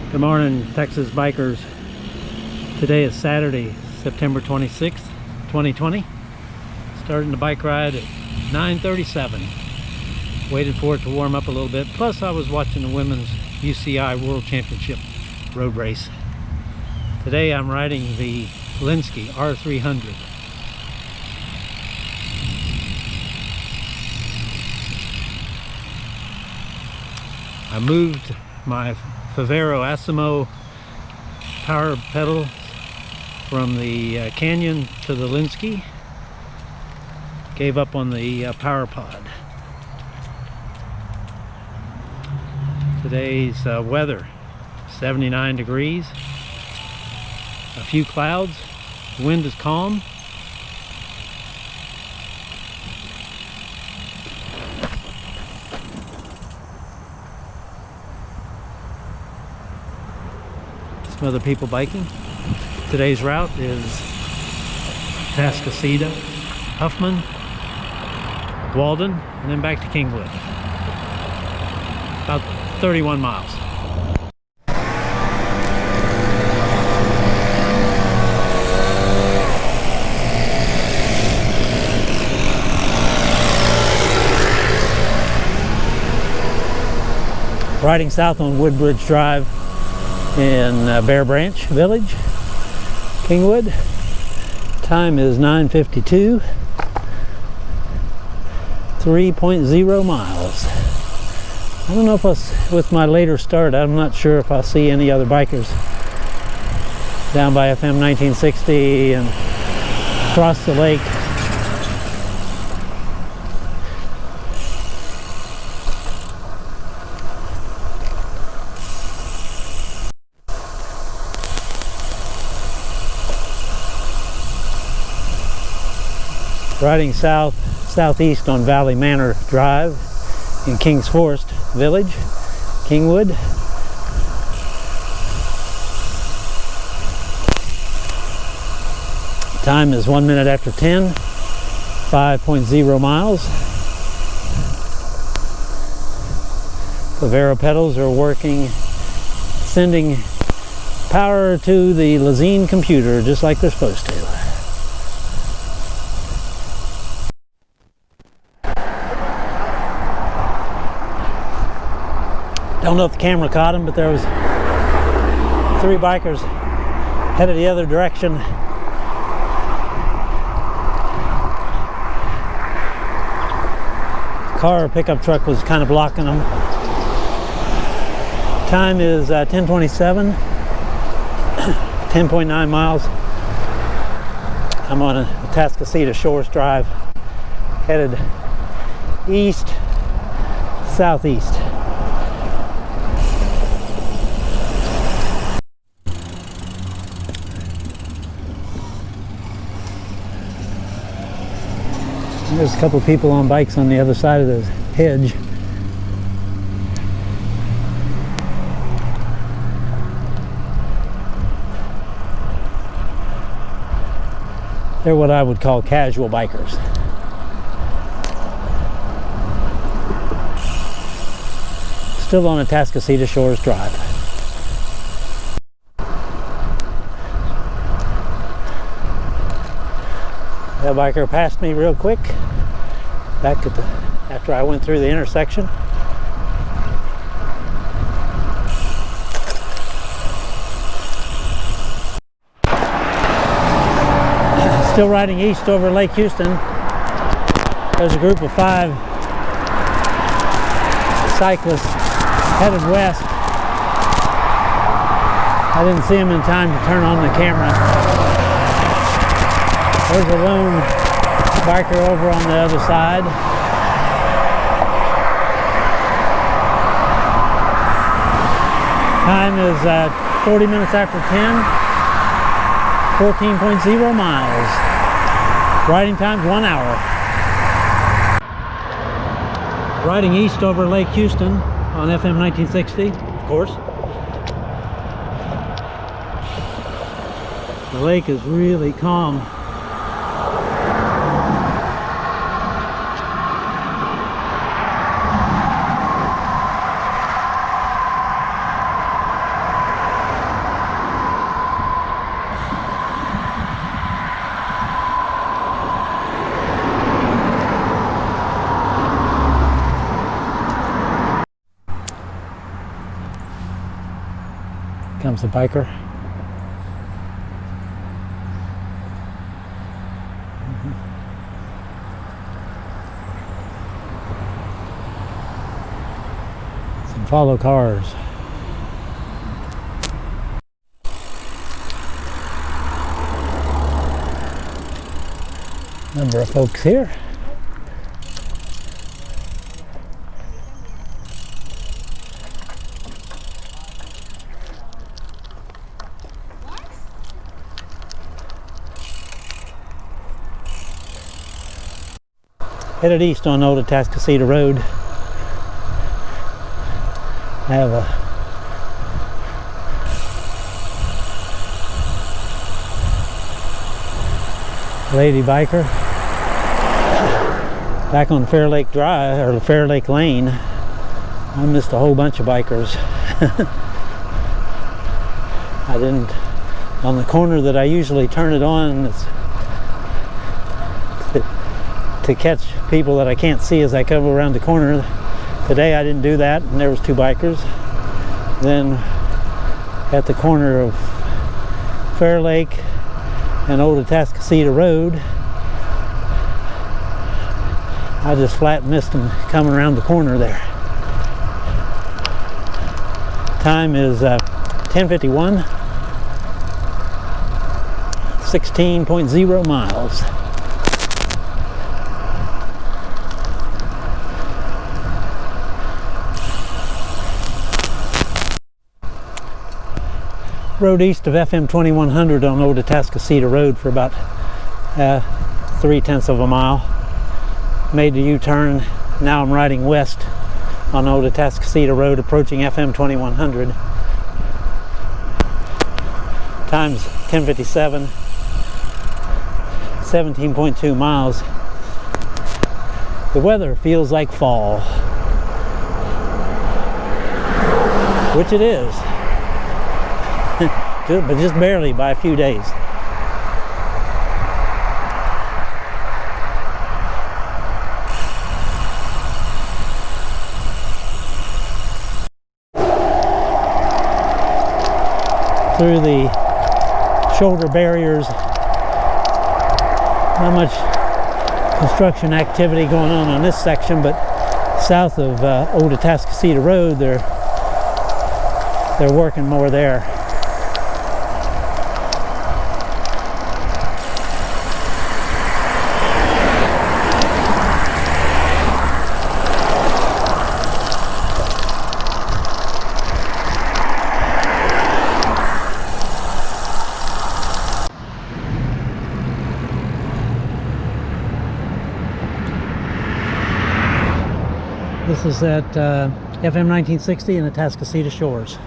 Good morning, Texas bikers. Today is Saturday, September 26th, 2020. Starting the bike ride at 9:37. Waited for it to warm up a little bit. Plus, I was watching the women's UCI World Championship road race. Today, I'm riding the Linsky R300. I moved my Favero Asimo power pedal from the Canyon to the Linsky. Gave up on the power pod. Today's weather, 79 degrees, a few clouds, the wind is calm. Some other people biking. Today's route is Tascasita, Huffman, Walden, and then back to Kingwood. About 31 miles. Riding south on Woodbridge Drive in Bear Branch Village, Kingwood. Time is 9:52, 3.0 miles. I don't know if with my later start, I'm not sure if I'll see any other bikers down by FM 1960 and across the lake. Riding southeast on Valley Manor Drive in Kings Forest Village, Kingwood. Time is 1 minute after 10, 5.0 miles. The Favero pedals are working, sending power to the Lazine computer just like they're supposed to. Don't know if the camera caught him, but there was 3 bikers headed the other direction. Car or pickup truck was kind of blocking them. Time is 10:27, 10.9 miles. I'm on a Tascasita Shores Drive, headed east, southeast. There's a couple of people on bikes on the other side of the hedge. They're what I would call casual bikers. Still on a Tascasita Shores Drive. That biker passed me real quick back at after I went through the intersection. Still riding east over Lake Houston. There's a group of 5 cyclists headed west. I didn't see them in time to turn on the camera. There's a lone biker over on the other side. Time is 40 minutes after 10, 14.0 miles. Riding time's 1 hour. Riding east over Lake Houston on FM 1960, of course. The lake is really calm. Comes the biker. Some follow cars. Number of folks here. Headed east on Old Atascocita Road. I have a lady biker back on Fair Lake Drive, or Fair Lake Lane. I missed a whole bunch of bikers. I didn't, on the corner that I usually turn it on, it's to catch people that I can't see as I come around the corner. Today I didn't do that, and there was two bikers. Then at the corner of Fair Lake and Old Atascocita Road, I just flat missed them coming around the corner there. Time is 10:51, 16.0 miles. Rode east of FM 2100 on Old Atascocita Road for about 3/10 of a mile. Made the U-turn. Now I'm riding west on Old Atascocita Road, approaching FM 2100. Time's 10:57, 17.2 miles. The weather feels like fall, which it is. But just barely, by a few days. Through the shoulder barriers, not much construction activity going on this section, but south of Old Atascocita Road, they're working more there. This is at FM 1960 in the Atascocita Shores.